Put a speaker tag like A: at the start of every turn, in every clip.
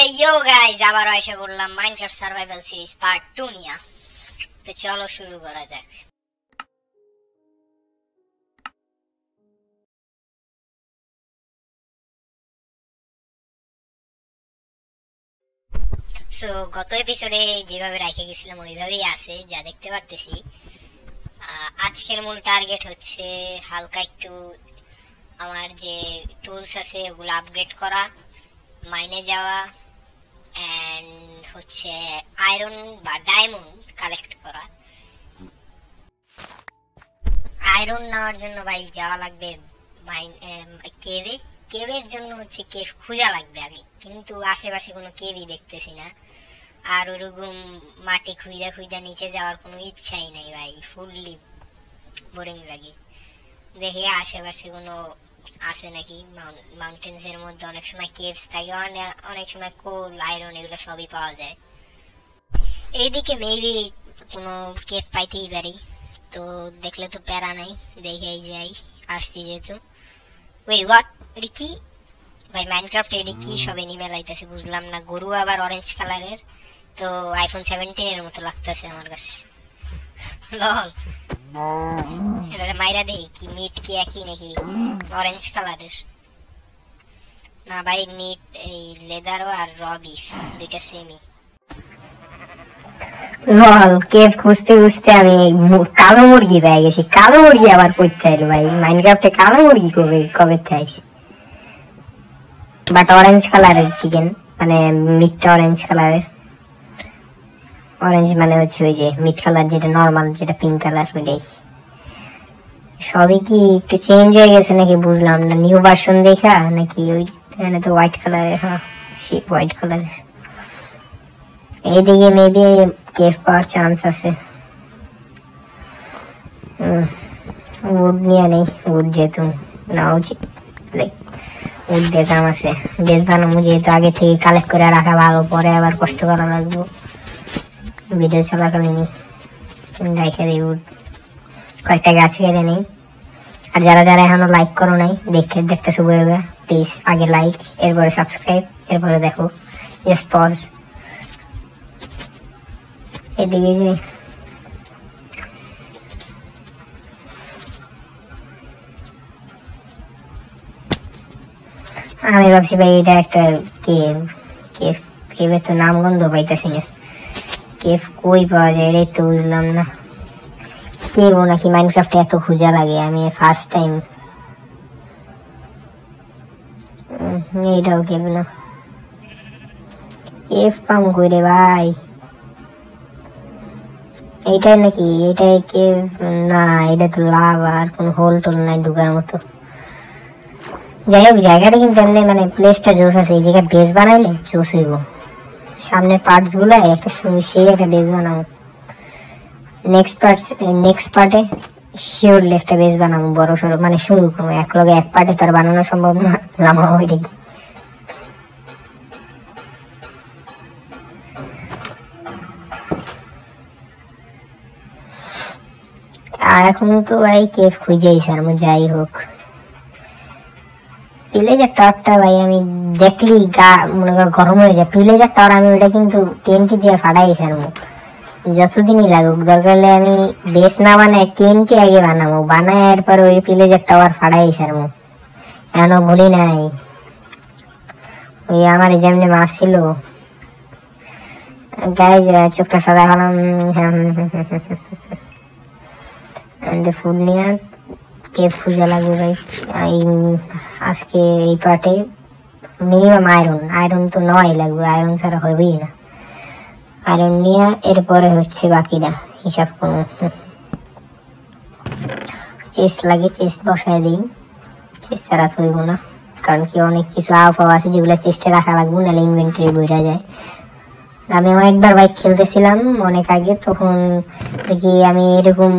A: ইয়ো guys, আবার এসে বললাম মাইনক্রাফট সার্ভাইভাল সিরিজ পার্ট 2 নিয়ে। তো চলো শুরু করা যাক। সো গত এপিসোডে যেভাবে রেখে গেছিলাম ওইভাবেই আছে, যা দেখতে পারতেছি। আজকের মূল টার্গেট হচ্ছে হালকা একটু আমার যে টুলস আছে ওগুলো আপগ্রেড করা, মাইনে যাওয়া, এন্ড হচ্ছে আয়রন বা ডায়মন্ড কালেক্ট করা। আয়রন নেওয়ার জন্য ভাই যাওয়া লাগবে কেভে। কেভের জন্য হচ্ছে কেভ খোঁজা লাগবে আগে, কিন্তু আশেপাশে কোনো কেভই দেখতেছি না। আর ওরকম মাটি খুঁজা খুঁজা নিচে যাওয়ার কোনো ইচ্ছাই নাই ভাই, ফুললি বোরিং লাগে। দেখি আশেপাশে কোনো আছে নাকি। মাউন্টেন্স এর মধ্যে অনেক সময় কেভস থাকে, অনেক সময় কোল, আয়রন এগুলো সবই পাওয়া যায়। এইদিকে মেবি কোনো কেভ পাইতেই পারি, তো দেখলে তো প্যারা নাই, দেখেই যাই। আসছি যেহেতু। ওই হোয়াট, এটা কি ভাই? মাইনক্রাফট এটা কি সব এনিমেল আইতেছে বুঝলাম না। গরু আবার অরেঞ্জ কালারের, তো আইফোন 17 এর মতো লাগতেছে আমার কাছে। লল, এটা মাইরা দেই কি? মিট কি একই নাকি অরেঞ্জ কালারের? না ভাই, মিট এই লেদারও আর র বিফ দুইটা সেমই।
B: লল, কেভ খুঁজতে খুঁজতে আমি কালো মুরগি পেয়ে গেছি। কালো মুরগি আবার করতে এলো ভাই? মাইনক্রাফটে কালো মুরগি কবে থেকে? বাট অরেঞ্জ কালারের চিকেন, মানে মিটটা অরেঞ্জ কালারের। অরেঞ্জ মানে হচ্ছে ওই যে মিট কালার, যেটা নর্মাল, যেটা পিঙ্ক কালার, ওইটাই। সবই কি একটু চেঞ্জ হয়ে গেছে নাকি বুঝলাম না। নিউ ভার্সন দেখা নাকি? ওই এখানে তো হোয়াইট কালারের, হ্যাঁ শিপ হোয়াইট কালারের। এইদিকে মেবি কেভ পাওয়ার চান্স আছে। উড নিয়ে নেই, উড যেহেতু নেওয়া উচিত। উড দিয়ে দাম আছে, বেশ বানাবো যেহেতু আগে থেকে কালেক্ট করে রাখা ভালো, পরে আবার কষ্ট করা লাগবো ভিডিও চলাকালীনই। রেখে দিই উড, কয়েকটা গাছ কেটে নেই। আর যারা যারা এখনো লাইক করো নাই, দেখতেছো বইবে, প্লিজ আগে লাইক, এরপরে সাবস্ক্রাইব, এরপরে দেখো। Just pause. এদিকে যে আমি ভাবছি ভাই এটা একটা কেভ। কেভের তো নাম গন্ধ পাইতেছি না। কেভ কই পাওয়া যায় এটাই তো বুঝলাম না। কেভ নাকি মাইনক্রাফটে এত খোঁজা লাগে? আমি ফার্স্ট টাইম। এইটাও কেভ না। কেভ পাম কই রে ভাই? এইটাই নাকি? এইটাই কেভ না, এটা তো লাভা, আর কোন হোল টোল নাই ঢুকার মতো। যাই হোক, জায়গাটা কিন্তু এমনি মানে প্লেসটা জোস আছে। এই জায়গায় বেস বানাইলে জোস হইব। সামনের পার্টস গুলা একটা সেই একটা বেস বানাবো। নেক্সট পার্টে শিওরলি একটা বেস বানাবো বড় সড়ো, মানে শুরু করবো। এক লগে এক পার্টে তার বানানো সম্ভব না, নামাবো ওইটাই। আর এখন তো ভাই কেভ খুঁজেই স্যার, যাই হোক। ভিলেজার টাওয়ারটা ভাই আমি দেখলি গা মনে কর গরম হয়ে যায়। ভিলেজার টাওয়ার আমি ওইটা কিন্তু টিএনটি দিয়ে ফাটাই স্যার, যতদিনই লাগুক। দরকার হলে আমি বেস না বানায় টিএনটি আগে বানাবো, বানায় এরপর ওই ভিলেজার টাওয়ার ফাটাই স্যার। এখনো ভুলি নাই ওই আমার যেমনি মারছিল। গাইজ চোখটা সাদা হলাম। ফুড নিয়ে কেভ খুঁজে লাগবে ভাই। আজকে এই পার্টে মিনিমাম আয়রন তো নয় লাগবে, আয়রন ছাড়া হবেই না। আয়রন নিয়ে এরপরে হচ্ছে বাকিটা হিসাব করবো। চেস্ট লাগে, চেস্ট বসায় দিই। চেস্ট ছাড়া তো হইব না, কারণ কি অনেক কিছু আবহাওয়া আছে যেগুলো চেস্টে রাখা লাগবে, নাহলে ইনভেন্টরি বইরা যায়। আমি একবার বাইক খেলতেছিলাম অনেক আগে, তখন দেখি আমি এরকম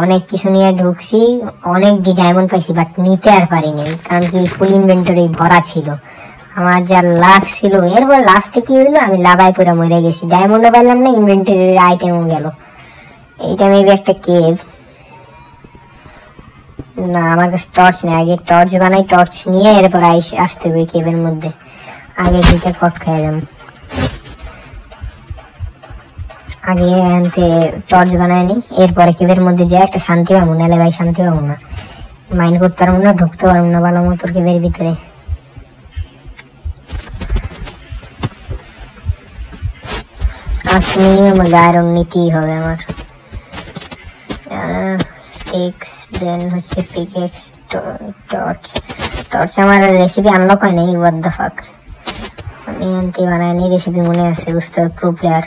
B: অনেক কিছু নিয়ে ঢুকছি, অনেক ডায়মন্ড পাইছি, বাট নিতে আর পারিনি, কারণ কি ফুল ইনভেন্টরি ভরা ছিল। আমার যা লাভ ছিল। এরপর লাস্টে কি হইলো, আমি লাভায় পুরো মরে গেছি, ডায়মন্ডও পাইলাম না, ইনভেন্টরির আইটেমও গেল। এইটা মেবি একটা কেভ না। আমার কাছে টর্চ নেই, আগে টর্চ বানাই, টর্চ নিয়ে এরপর আসতে হবে কেভের মধ্যে। আগে দুইটা কট খাই যাম, আগে এনতে টর্চ বানায় নি, এরপরে কেবের মধ্যে যায় একটা শান্তি পাবো, নাহলে ভাই শান্তি পাবো না, মাইন্ড করতে পারবো না, ঢুকতে পারবো না ভালো মতো কেবের ভিতরে। আজকে মিনিমাম আয়রন নিতেই হবে আমার। স্টিক্স, দেন হচ্ছে পিকেক্স, টর্চ। টর্চ আমার রেসিপি আনলক হয় নাই, হোয়াট দ্য ফাক, আমি আনতে বানাইনি, রেসিপি মনে আছে, বুঝতে হবে, প্রো প্লেয়ার।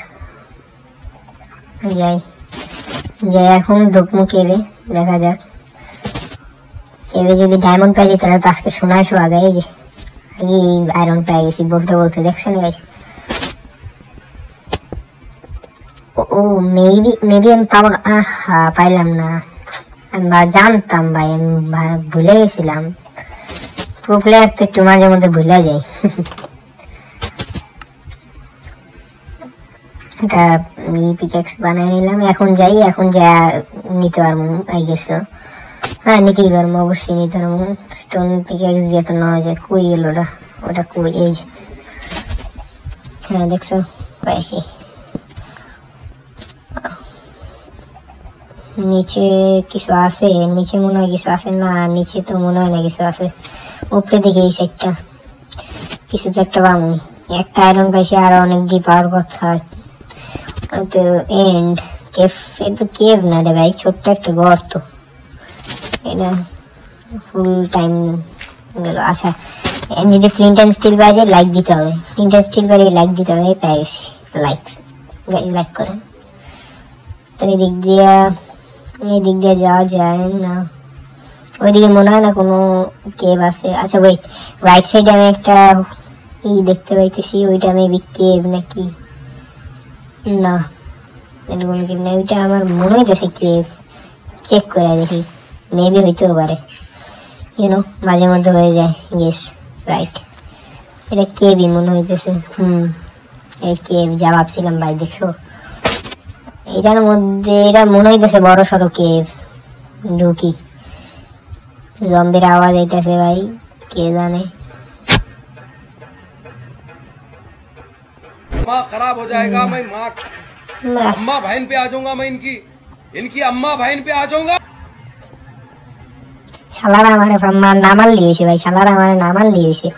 B: যাই যাই এখন ঢুকমু কেবে, দেখা যাক কেবে যদি ডায়মন্ড পাই তাহলে তো আজকে শোনাইশো আগে, এই যে আগে আয়রন পেয়ে গেছি বলতে বলতে, দেখছেন গাইস। ও মেবি আমি পাবো না, আহা পাইলাম না, আমি জানতাম ভাই, আমি ভুলে গেছিলাম, প্রো প্লেয়ার তো একটু মাঝে মধ্যে ভুলে যাই। এটা পিকেক্স বানিয়ে নিলাম, এখন যাই, এখন যা নিতে পারবো আই গেস, হ্যাঁ নিতেই পারবো, অবশ্যই নিতে পারবো। স্টোন পিকেক্স দিয়ে তো নেওয়া যায়, কই গেল ওটা, ওটা কই, এই যে, হ্যাঁ দেখছো পাইছি। নিচে কিছু আছে, নিচে মনে হয় কিছু আছে, না নিচে তো মনে হয় না কিছু আছে, উপরে দেখি এই সাইডটা কিছু তো একটা পাবো, একটা আয়রন পাইছি, আর অনেক ডিপ পাওয়ার কথা। তো এন্ড কেভ, এটা কেভ না রে ভাই, ছোট্ট একটা গর্ত, এটা ফুল টাইম গেল। আচ্ছা এমনি যদি ফ্লিন্ট অ্যান্ড স্টিল পাই যায়, লাইক দিতে হবে, ফ্লিন্ট অ্যান্ড স্টিল পাইলে লাইক দিতে হবে, পেয়ে গেছি, লাইক করেন। তো এই দিক দিয়ে যাওয়া যায় না, ওইদিকে মনে হয় না কোনো কেভ আছে। আচ্ছা ওয়েট, রাইট সাইডে আমি একটা দেখতে পাইতেছি, ওইটা মেবি কেভ নাকি, না এটা কোনো কেভ না, ওইটা আমার মনে হইতেছে কেভ, চেক করে দেখি, মেবি হইতেও পারে, ইউনো মাঝে মধ্যে হয়ে যায়, ইয়েস রাইট, এটা কেভই মনে হইতেছে, এই কেভ যা ভাবছিলাম ভাই, দেখছো এটার মধ্যে, এটা মনে হইতেছে বড় সড়ো কেভ, ঢুকি, জম্বির আওয়াজ আইতেছে ভাই, কে জানে।
C: माँ खराब हो जाएगा, मैं माँ अम्मा बहन पे आ जाऊंगा, मैं इनकी अम्मा बहन पे आ जाऊंगा।
B: শালারা আমারে না মারলি হয়েছে ভাই, শালারা আমারে না মারলি হয়েছে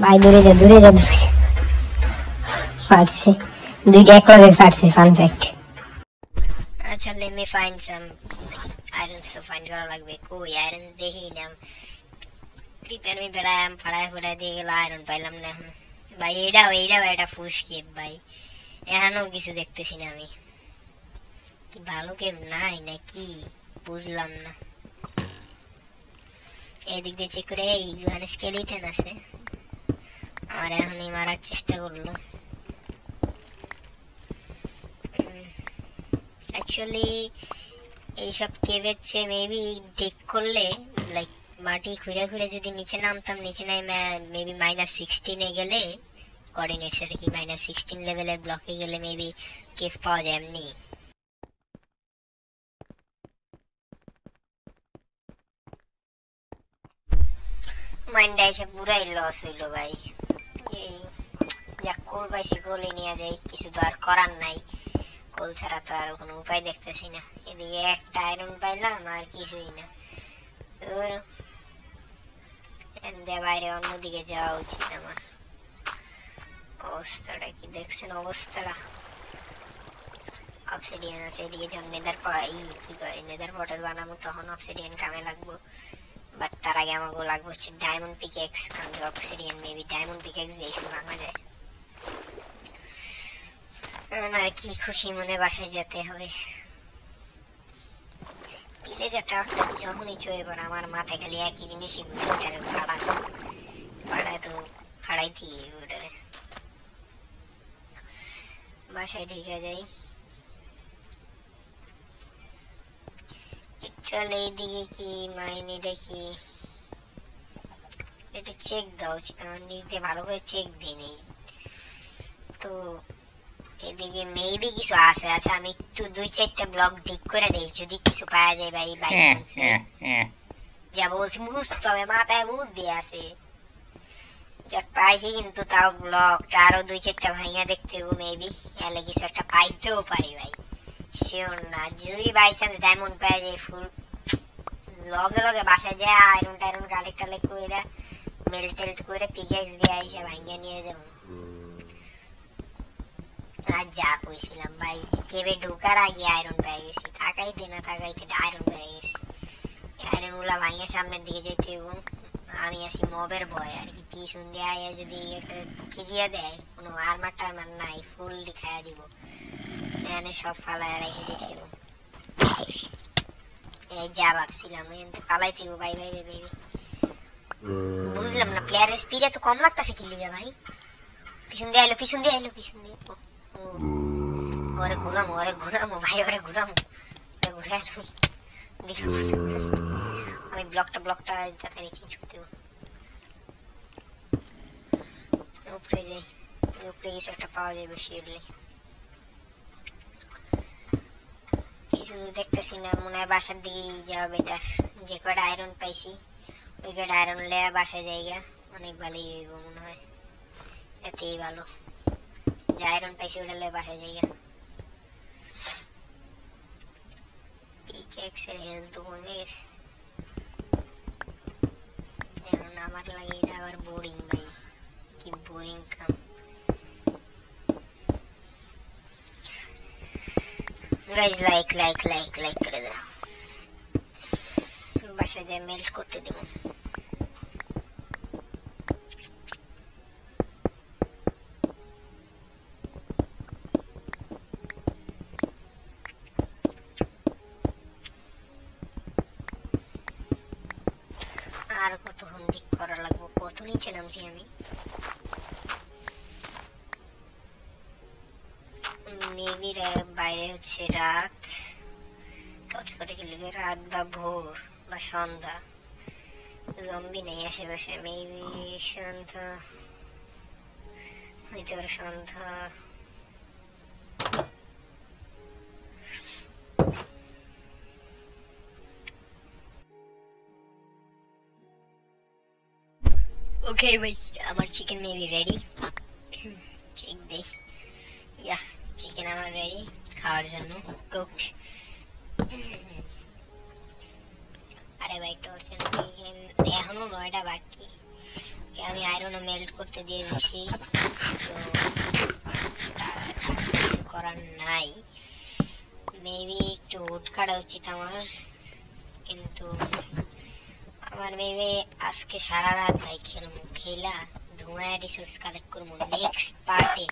B: ভাই, দূরে যা দূরে যা দূরে যা, ফাটছে দুইটা এক লগে ফাটছে, ফান ফ্যাক্ট।
A: আচ্ছা লেট মি ফাইন্ড সাম আয়রনস, তো ফাইন্ড করা লাগবে, কই আয়রন দেখি না, প্রিপেয়ার মি বেড়াম ফাড়ায় দিয়ে গেল, আয়রন পাইলাম না এখন ভাই, এটাও একটা ফুস কেভ ভাই, এখানেও কিছু দেখতেছি না আমি, কি ভালো কেভ নাই নাকি বুঝলাম না। এদিক দিয়ে চেক করে, এইখানে স্কেলিটন আছে, আর এখনই মারার চেষ্টা করলো। অ্যাকচুয়ালি এইসব কেভের চেয়ে মেবি ডিগ করলে, লাইক মাটি খুঁড়ে খুঁড়ে যদি নিচে নামতাম, নিচে নাই মেবি -16 গেলে, কোঅর্ডিনেটস এর কি -16 লেভেলের ব্লকে গেলে মেবি কেভ পাওয়া যায় এমনি। মাইন্ডটা এসে পুরাই লস হইলো ভাই, এই যা কোল পাইছি গোলই নিয়ে যাই, কিছু তো আর করার নাই, কোল ছাড়া তো আর কোনো উপায় দেখতেছি না। এদিকে একটা আয়রন পাইলাম আর কিছুই না, বাইরে অন্যদিকে যাওয়া উচিত আমার। অবস্থাটা কি দেখছেন, অবস্থাটা অবসিডিয়ান আছে এদিকে, যখন নেদার পটেল বানাবো তখন অবসিডিয়ান কামে লাগবো, বাট তার আগে আমাকে লাগবে হচ্ছে ডায়মন্ড পিকেক্স, কারণ অবসিডিয়ান মেবি ডায়মন্ড পিকেক্স দিয়ে শুরু ভাঙা যায়। আর কি খুশি মনে বাসায় যেতে হবে, ভিলেজার টাওয়ারটা যখনই চয়ে পড়ে আমার মাথায় খালি একই জিনিসই ঘুরে, ওটারে ফাড়ায় তো ফাড়াইতি, ওটারে বাসায় ঢেকে যাই। চল এইদিকে কি মাইনে দেখি, একটু চেক দেওয়া উচিত আমার, নিজে ভালো করে চেক দিই নেই তো। এদিকে মেবি কিছু আছে, আচ্ছা আমি একটু 2-4টা ব্লক ডিগ করে দেই, যদি কিছু পাওয়া যায় ভাই, বাই চান্স যা বলছি বুঝতে হবে, মাথায় বুদ্ধি আছে, যাক পাইছি, কিন্তু তাও ব্লকটা আরো 2-4টা ভাইয়া দেখতে হবে মেবি, এলে কিছু একটা পাইতেও পারি ভাই, শিওর না। যদি বাই চান্স ডায়মন্ড পাই যায় ফুল লগে লগে বাসায় যায় আয়রন টায়রন কালেক্ট টালেক্ট করে মেল টেল্ট করে পিকেক্স দিয়ে আইসা ভাইয়া নিয়ে যাবো। আর যা কইছিলাম ভাই, কেবে ঢোকার আগে আয়রন পেয়ে গেছি, তাকাইতে না তাকাইতে আয়রন পেয়ে গেছি। আয়রন গুলা ভাইয়া সামনের দিকে যেতে এবং আমি আছি মবের ভয় আর কি, পিছন দিয়ে আয়া যদি একটা পুকি দিয়ে দেয়, কোনো আর্মার টার্মার নাই, ফুল দেখাইয়া দিব, এখানে সব ফালায় রেখে দিতে। এই যা ভাবছিলাম পালাইতে ভাই ভাই ভাই। বুঝলাম না প্লেয়ারের স্পিড এত কম লাগতেছে কি লিগা ভাই? পিছন দিয়ে আইলো, পিছন দিয়ে আইলো, পিছন দিয়ে ওরে ঘুরামো ভাই, ওরে ঘুরামো, ঘুরে আইলো। আমি ব্লকটা যাতে চেঞ্জ করতে হবে। উপরে যাই, উপরে কিছু একটা পাওয়া যাবে শিওরলি। কিছু দেখতেছি না, মনে হয় বাসার দিকে যাওয়া বেটার। যে কটা আয়রন পাইছি ওই কটা আয়রন লেয়া বাসায় জায়গা অনেক ভালোই হইব মনে হয়, এতেই ভালো। যে আয়রন পাইছি ওটা লেয়া বাসায় জায়গা। পিকেক্সের হেলথ কমে গেছে এখন, আমার লাগে এটা আবার বোরিং ভাই, কি বোরিং কাম। গাইজ লাইক করে দাও, বাসায় যায় মেল্ট করতে দেব। আর কতক্ষণ ডিক করা লাগবে, কত নিচে নামছি আমি। মেবি বাইরে হচ্ছে রাত, টর্চ করে কি লিখে রাত বা ভোর বা সন্ধ্যা, জম্বি নেই আশেপাশে, মেবি সন্ধ্যা হইতে পারে, সন্ধ্যা। ওকে ভাই, আমার চিকেন মেবি রেডি, চেক দেই। ইয়া চিকেন আমার রেডি খাওয়ার জন্য, কুকড। আরে ভাই টর্চ এখনো 9টা বাকি, আমি আয়রন মেল্ট করতে দিয়ে দিছি, তো করার নাই। মেবি একটু উড কাটা উচিত আমার, কিন্তু আমার মেবি আজকে সারা রাত ভাই খেলবো, খেলা ধোঁয়ায় রিসোর্স কালেক্ট করবো। নেক্সট পার্টে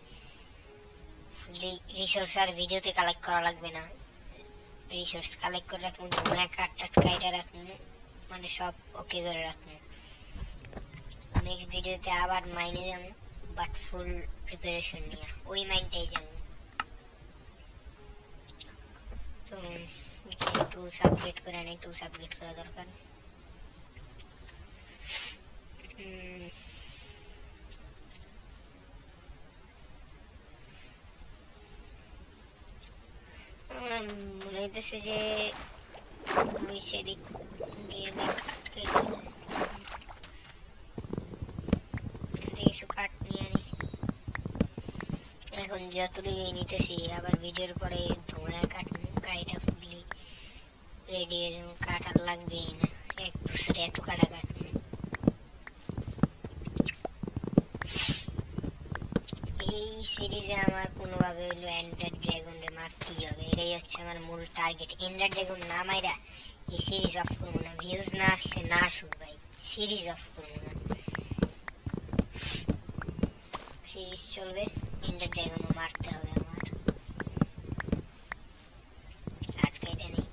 A: রিসোর্স আর ভিডিওতে কালেক্ট করা লাগবে না, রিসোর্স কালেক্ট করে রাখবো, ধোঁয়া কাটা রাখবো, মানে সব ওকে করে রাখবো। নেক্সট ভিডিওতে আবার মাইনে যাবো, বাট ফুল প্রিপারেশন নিয়ে ওই মাইনটাই যাবো। তো টুলস আপগ্রেড করে আনি, টুলস আপগ্রেড করা দরকার। মনে হইতেছে যে ওই সাইডে গিয়ে কিছু কাঠ নিয়ে আনি। এখন যতটুকু নিতেছি আবার ভিডিওর পরে ধোঁয়া কাঠটা ফুললি রেডি হয়ে যাবো, কাঠ আর লাগবেই না, এক বছরে এত কাটা কাটবো। এই সিরিজে আমার কোনোভাবে হইলো এন্ডার ড্রাগনরে মারতেই হবে, এটাই হচ্ছে আমার মূল টার্গেট। এন্ডার ড্রাগন না মাইরা এই সিরিজ অফ করবো না, ভিউজ না আসলে না আসুক ভাই, সিরিজ অফ করবো না, সিরিজ চলবে, এন্ডার ড্রাগনও মারতে হবে আমার। আটকাইটা নেই।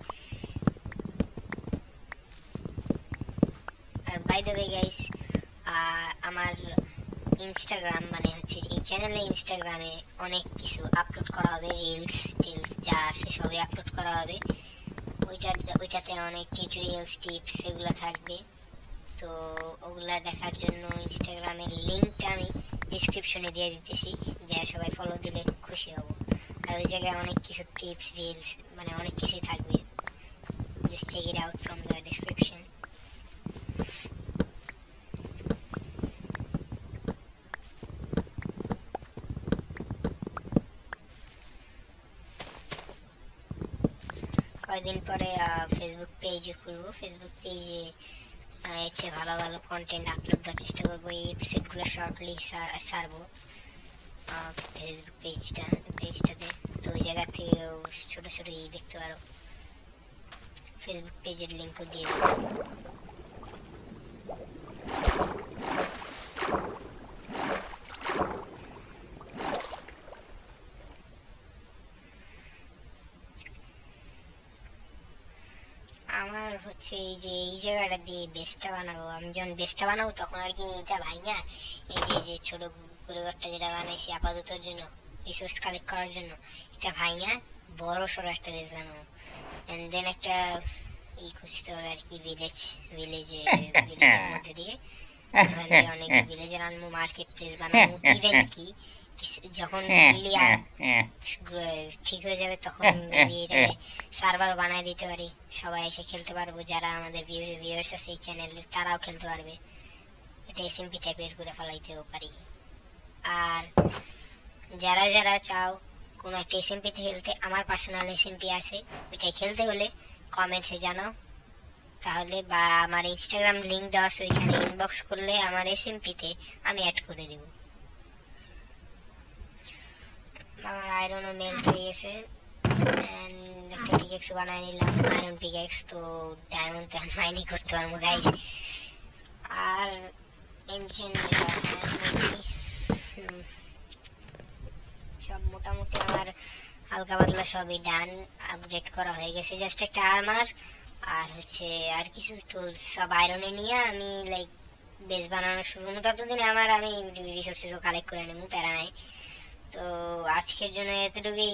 A: আর বাই দ্য ওয়ে গাইস, আমার ইনস্টাগ্রাম মানে হচ্ছে এই চ্যানেলে ইনস্টাগ্রামে অনেক কিছু আপলোড করা হবে, রিলস টিলস যা আছে সবই আপলোড করা হবে। ওইটাতে অনেক টিউটোরিয়ালস টিপস এগুলো থাকবে, তো ওগুলা দেখার জন্য ইনস্টাগ্রামের লিঙ্কটা আমি ডিসক্রিপশনে দিয়ে দিতেছি, যা সবাই ফলো দিলে খুশি হব। আর ওই জায়গায় অনেক কিছু টিপস রিলস মানে অনেক কিছুই থাকবে, just check it out from the description. কয়েকদিন পরে ফেসবুক পেজে খুলবো। ফেসবুক পেজে এর চেয়ে ভালো ভালো কন্টেন্ট আপলোড দেওয়ার চেষ্টা করবো। এই এপিসোডগুলো শর্টলি ছাড়বো ফেসবুক পেজটাতে। তো ওই জায়গা থেকে ছোট ছোট দেখতে পারো। ফেসবুক পেজের লিঙ্কও দিয়ে দেবো। আমার হচ্ছে এই যে এই জায়গাটা দিয়ে বেসটা বানাবো। আমি যখন বেসটা বানাবো তখন আর কি এটা ভাইঙা এই যে ছোট গুড়েঘরটা যেটা বানাইছি আপাততর জন্য রিসোর্স কালেক্ট করার জন্য, এটা ভাইঙা বড় সড়ো একটা বেস বানাবো। এন্ড দেন একটা খুঁজতে হবে আর কি, ভিলেজের মধ্যে দিয়ে অনেক ভিলেজের আনবো, মার্কেট প্লেস বানাবো। ইভেন্ট কি যখন ফুললি ঠিক হয়ে যাবে তখন সার্ভার বানায় দিতে পারি, সবাই এসে খেলতে পারবো। যারা আমাদের ভিউয়ার্স আছে এই চ্যানেলে তারাও খেলতে পারবে। এটা এসএমপি টাইপের করে ফেলাইতেও পারি। আর যারা যারা চাও কোনো একটা এসএমপিতে খেলতে, আমার পার্সোনাল এসএমপি আছে, ওইটাই খেলতে হলে কমেন্টসে জানাও তাহলে, বা আমার ইনস্টাগ্রাম লিঙ্ক দেওয়া আছে ওইখানে ইনবক্স করলে আমার এসএমপিতে আমি অ্যাড করে দেব। আমার আয়রনও মেল্ট হয়ে গেছে, একটা পিকেক্স বানায় নিলাম, আয়রন পিকেক্স। তো ডায়মন্ড তো মাইনিং করতে পারবো গাইস। আর এনশিয়েন্ট সব মোটামুটি আমার হালকা পাতলা সবই ডান, আপডেট করা হয়ে গেছে। জাস্ট একটা আর্মার আর হচ্ছে আর কিছু টুলস সব আয়রনে নিয়ে আমি লাইক বেস বানানো শুরু করবো। ততদিনে আমি রিসোর্সেসও কালেক্ট করে নেবো, প্যারা নাই। তো আজকের জন্য এতটুকুই।